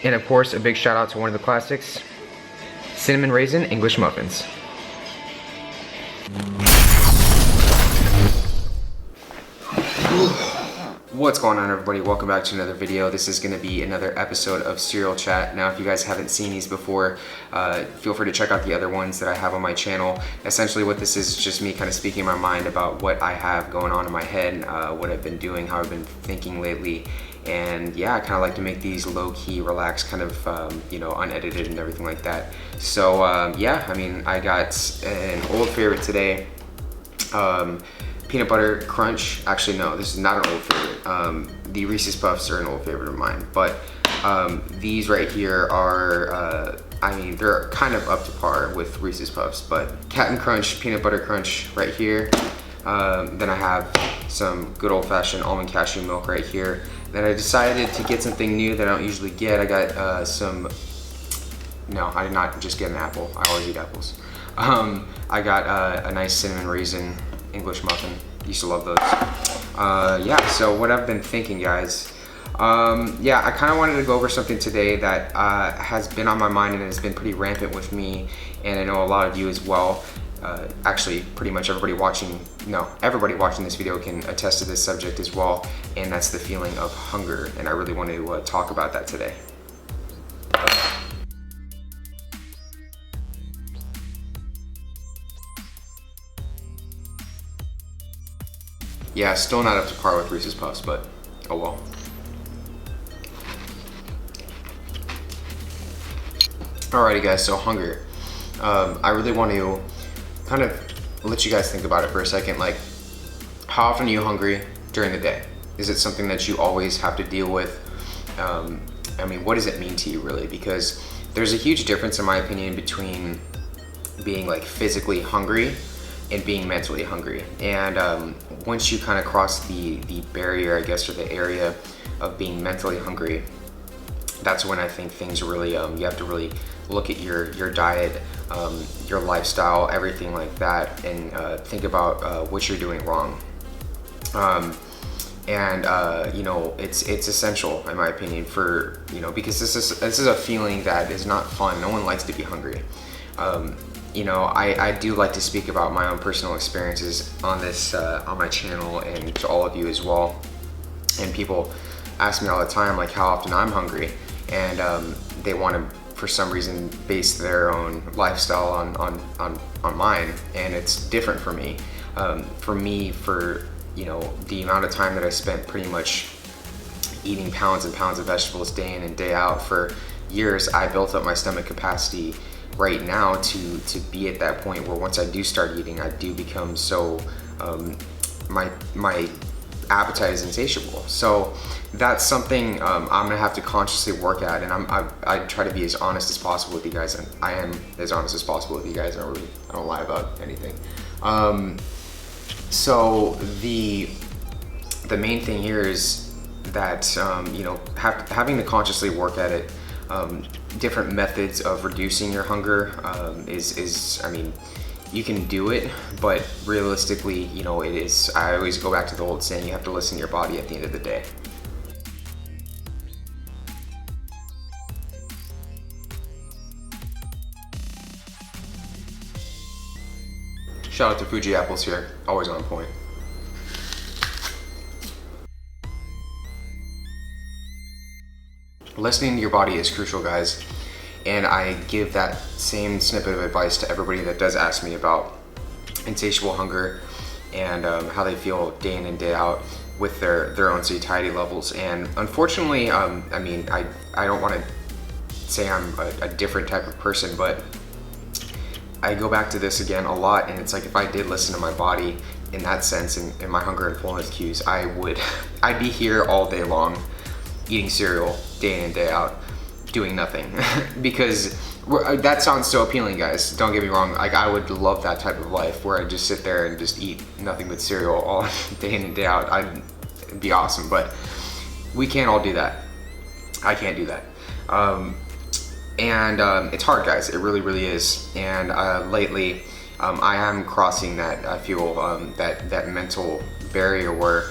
And of course, a big shout out to one of the classics, cinnamon raisin English muffins. What's going on, everybody? Welcome back to another video. This is going to be another episode of Cereal Chat. Now, if you guys haven't seen these before, feel free to check out the other ones that I have on my channel. Essentially what this is just me kind of speaking my mind about what I have going on in my head, what I've been doing, how I've been thinking lately. And yeah, I kind of like to make these low-key, relaxed, kind of, you know, unedited and everything like that. So yeah, I mean, I got an old favorite today. Peanut butter crunch. Actually, no, this is not an old favorite. The Reese's Puffs are an old favorite of mine, but these right here are, I mean, they're kind of up to par with Reese's Puffs, but Captain Crunch, peanut butter crunch right here. Then I have some good old-fashioned almond cashew milk right here. Then I decided to get something new that I don't usually get. I got no, I did not just get an apple. I always eat apples. I got a nice cinnamon raisin English muffin. Used to love those. Yeah, so what I've been thinking, guys. Yeah, I kind of wanted to go over something today that has been on my mind and has been pretty rampant with me, and I know a lot of you as well. Actually, pretty much everybody watching this video can attest to this subject as well, and that's the feeling of hunger, and I really want to talk about that today. Yeah, still not up to par with Reese's Puffs, but oh well. Alrighty guys, so hunger. I really want to kind of let you guys think about it for a second. Like, how often are you hungry during the day? Is it something that you always have to deal with? I mean, what does it mean to you really? Because there's a huge difference in my opinion between being like physically hungry and being mentally hungry. And once you kind of cross the barrier, I guess, or the area of being mentally hungry, that's when I think things really, you have to really look at your diet, your lifestyle, everything like that, and think about what you're doing wrong. You know, it's essential in my opinion for, you know, because this is a feeling that is not fun. No one likes to be hungry. You know, I do like to speak about my own personal experiences on this, on my channel, and to all of you as well. And people ask me all the time, like, how often I'm hungry, and they want to, for some reason, base their own lifestyle on mine, and it's different for me. For you know, the amount of time that I spent pretty much eating pounds and pounds of vegetables day in and day out for years, I built up my stomach capacity right now to be at that point where once I do start eating, I do become so, my appetite is insatiable. So that's something I'm gonna have to consciously work at, and I try to be as honest as possible with you guys, and I am as honest as possible with you guys. I don't lie about anything. So the main thing here is that, you know, having to consciously work at it. Different methods of reducing your hunger is, I mean, you can do it, but realistically, you know, it is, I always go back to the old saying, you have to listen to your body at the end of the day. Shout out to Fuji Apples here, always on point. Listening to your body is crucial, guys, and I give that same snippet of advice to everybody that does ask me about insatiable hunger and how they feel day in and day out with their own satiety levels. And unfortunately, I mean, I don't want to say I'm a different type of person, but I go back to this again a lot, and it's like if I did listen to my body in that sense, and in my hunger and fullness cues, I'd be here all day long eating cereal day in and day out, doing nothing. Because that sounds so appealing, guys. Don't get me wrong. Like, I would love that type of life where I just sit there and just eat nothing but cereal all day in and day out. It'd be awesome, but we can't all do that. I can't do that. It's hard, guys. It really, really is. And lately, I am crossing that, I feel, that mental barrier where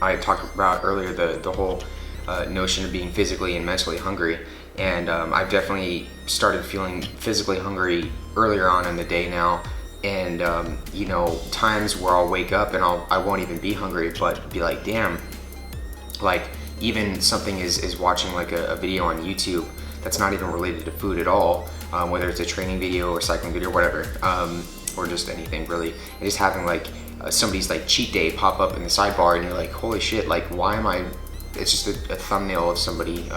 I talked about earlier, the whole notion of being physically and mentally hungry. And I've definitely started feeling physically hungry earlier on in the day now. And you know, times where I'll wake up and I won't even be hungry, but be like, damn, like even something is watching like a video on YouTube that's not even related to food at all, whether it's a training video or cycling video or whatever, or just anything really, and just having like somebody's like cheat day pop up in the sidebar and you're like, holy shit, like why am I, it's just a thumbnail of somebody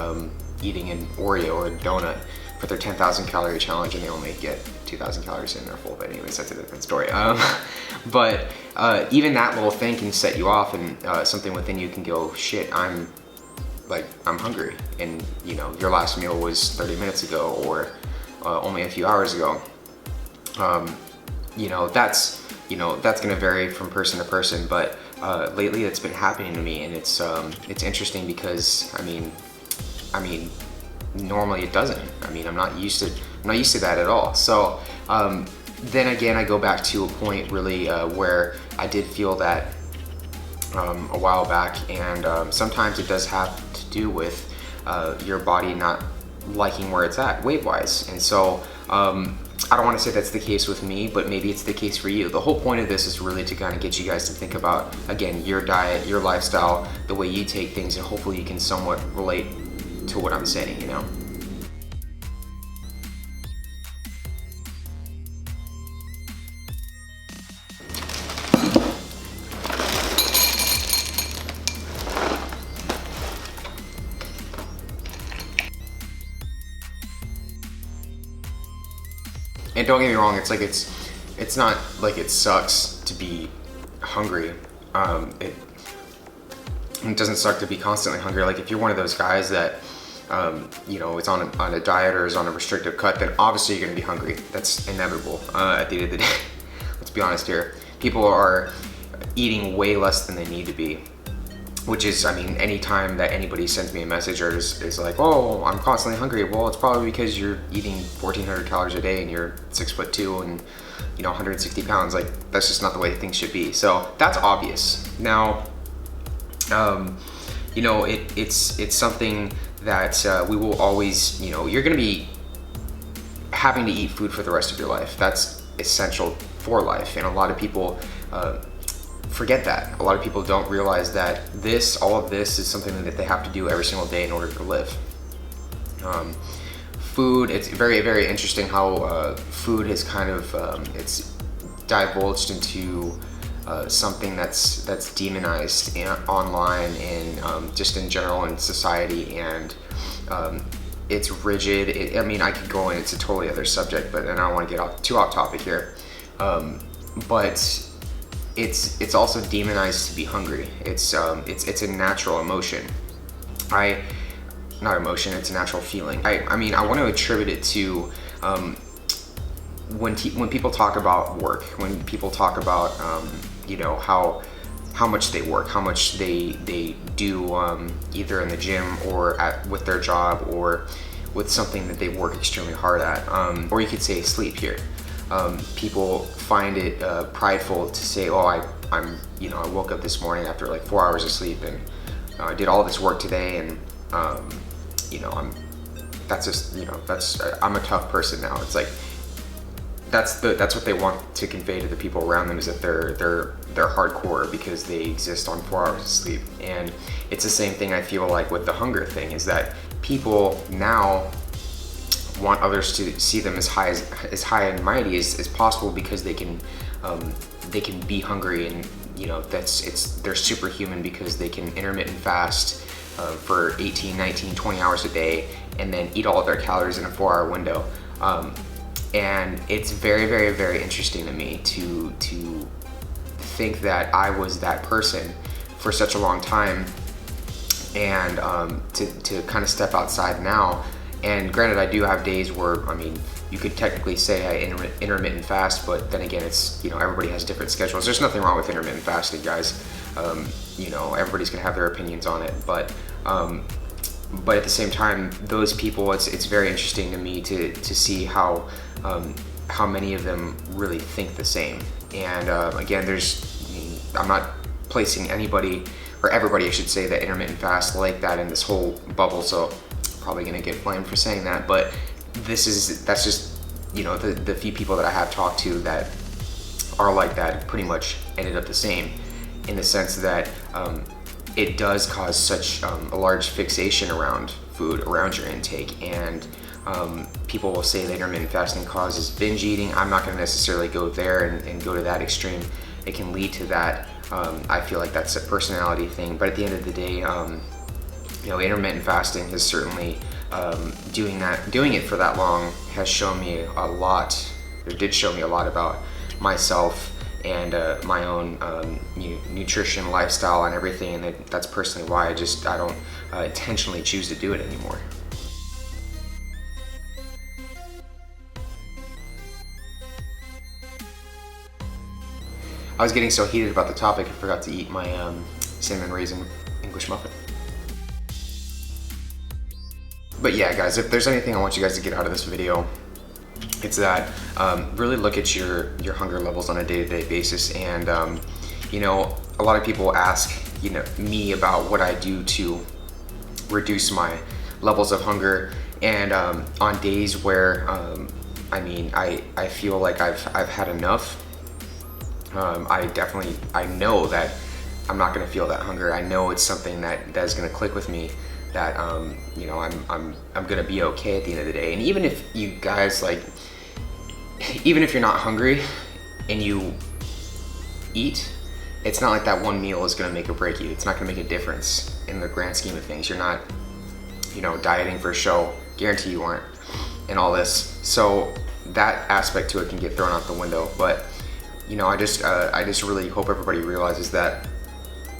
eating an Oreo or a donut for their 10,000 calorie challenge and they only get 2,000 calories in their full. But anyways, that's a different story. But even that little thing can set you off, and something within you can go, shit, I'm hungry, and you know, your last meal was 30 minutes ago or only a few hours ago. You know, that's gonna vary from person to person, but lately it's been happening to me, and it's interesting because I mean normally it doesn't. I mean, I'm not used to that at all. So then again, I go back to a point really where I did feel that a while back, and sometimes it does have to do with your body not liking where it's at weight-wise. And so I don't want to say that's the case with me, but maybe it's the case for you. The whole point of this is really to kind of get you guys to think about, again, your diet, your lifestyle, the way you take things, and hopefully you can somewhat relate to what I'm saying, you know? And don't get me wrong, it's like it's not like it sucks to be hungry. It doesn't suck to be constantly hungry. Like if you're one of those guys that you know, it's on a diet or is on a restrictive cut, then obviously you're gonna be hungry. That's inevitable at the end of the day. Let's be honest here. People are eating way less than they need to be, which is, I mean, anytime that anybody sends me a message or is like, oh, I'm constantly hungry, well, it's probably because you're eating 1,400 calories a day and you're 6'2" and, you know, 160 pounds. Like, that's just not the way things should be. So that's obvious. Now, you know, it's something that we will always, you know, you're gonna be having to eat food for the rest of your life. That's essential for life. And a lot of people forget that. A lot of people don't realize that all of this is something that they have to do every single day in order to live. Food, it's very, very interesting how food has kind of, it's divulged into something that's demonized online and just in general in society, and it's rigid. I mean, I could go in, it's a totally other subject, but I don't want to get too off topic here. But it's also demonized to be hungry. It's a natural emotion. Not emotion, it's a natural feeling. I mean, I want to attribute it to when people talk about work, when people talk about you know, how much they work, how much they do either in the gym or with their job or with something that they work extremely hard at, or you could say sleep here. People find it prideful to say, oh, I'm you know, I woke up this morning after like 4 hours of sleep and I did all this work today, and you know, I'm a tough person now. It's like that's what they want to convey to the people around them, is that they're hardcore because they exist on 4 hours of sleep. And it's the same thing I feel like with the hunger thing, is that people now want others to see them as high and mighty as possible because they can be hungry, and you know, they're superhuman because they can intermittent fast for 18, 19, 20 hours a day and then eat all of their calories in a 4-hour window. And it's very, very, very interesting to me to think that I was that person for such a long time, and to kind of step outside now. And granted, I do have days where, I mean, you could technically say I intermittent fast, but then again, it's, you know, everybody has different schedules. There's nothing wrong with intermittent fasting, guys. You know, everybody's gonna have their opinions on it, but at the same time, those people, it's very interesting to me to see how many of them really think the same. And again, I'm not placing anybody or everybody I should say, that intermittent fast like that in this whole bubble, so probably gonna get blamed for saying that, but that's just, you know, the few people that I have talked to that are like that pretty much ended up the same, in the sense that it does cause such a large fixation around food, around your intake, and people will say that intermittent fasting causes binge eating. I'm not going to necessarily go there and go to that extreme. It can lead to that. I feel like that's a personality thing, but at the end of the day, you know, intermittent fasting has certainly doing it for that long has shown me a lot. It did show me a lot about myself and my own nutrition, lifestyle, and everything, and that's personally why I don't intentionally choose to do it anymore. I was getting so heated about the topic, I forgot to eat my cinnamon raisin English muffin. But yeah, guys, if there's anything I want you guys to get out of this video, it's that really look at your hunger levels on a day-to-day basis. And you know, a lot of people ask, you know, me about what I do to reduce my levels of hunger, and on days where I mean, I feel like I've had enough. I know that I'm not gonna feel that hunger. I know it's something that's gonna click with me, that you know, I'm gonna be okay at the end of the day. And even if you guys, like, even if you're not hungry and you eat, it's not like that one meal is gonna make or break you. It's not gonna make a difference in the grand scheme of things. You're not, you know, dieting for show. Guarantee you aren't, and all this. So that aspect to it can get thrown out the window. But you know, I just really hope everybody realizes that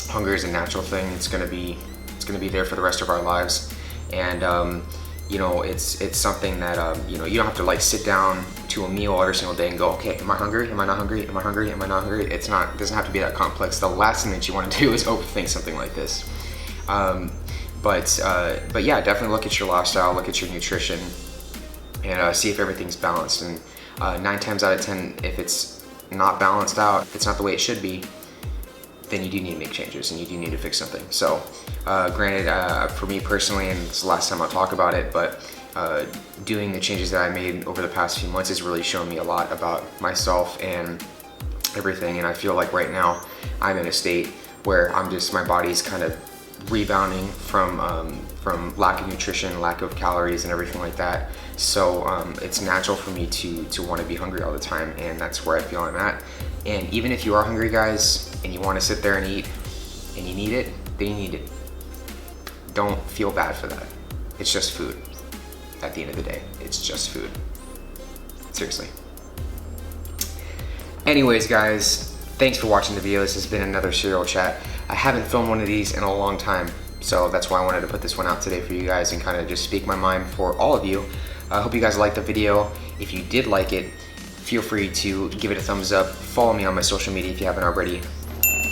hunger is a natural thing. It's gonna be there for the rest of our lives, and you know, it's something that you know, you don't have to like sit down to a meal every single day and go, okay, am I hungry? Am I not hungry? Am I hungry? Am I not hungry? It doesn't have to be that complex. The last thing that you want to do is overthink something like this. But yeah, definitely look at your lifestyle, look at your nutrition, and see if everything's balanced. And 9 times out of 10, if it's not balanced out, if it's not the way it should be, then you do need to make changes and you do need to fix something. So granted, for me personally, and it's the last time I'll talk about it, but doing the changes that I made over the past few months has really shown me a lot about myself and everything. And I feel like right now I'm in a state where my body's kind of rebounding from lack of nutrition, lack of calories, and everything like that. So it's natural for me to want to be hungry all the time, and that's where I feel I'm at. And even if you are hungry, guys, and you want to sit there and eat, and you need it, then you need it. Don't feel bad for that. It's just food. At the end of the day, it's just food. Seriously. Anyways, guys, thanks for watching the video. This has been another Cereal Chat. I haven't filmed one of these in a long time, so that's why I wanted to put this one out today for you guys and kind of just speak my mind for all of you. I hope you guys liked the video. If you did like it, feel free to give it a thumbs up. Follow me on my social media if you haven't already.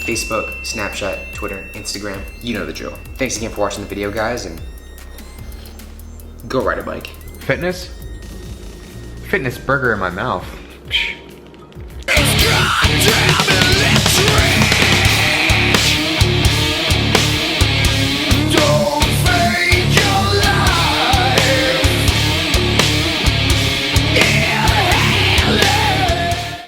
Facebook, Snapchat, Twitter, Instagram, you know the drill. Thanks again for watching the video, guys, and go ride a bike. Fitness burger in my mouth. Psh.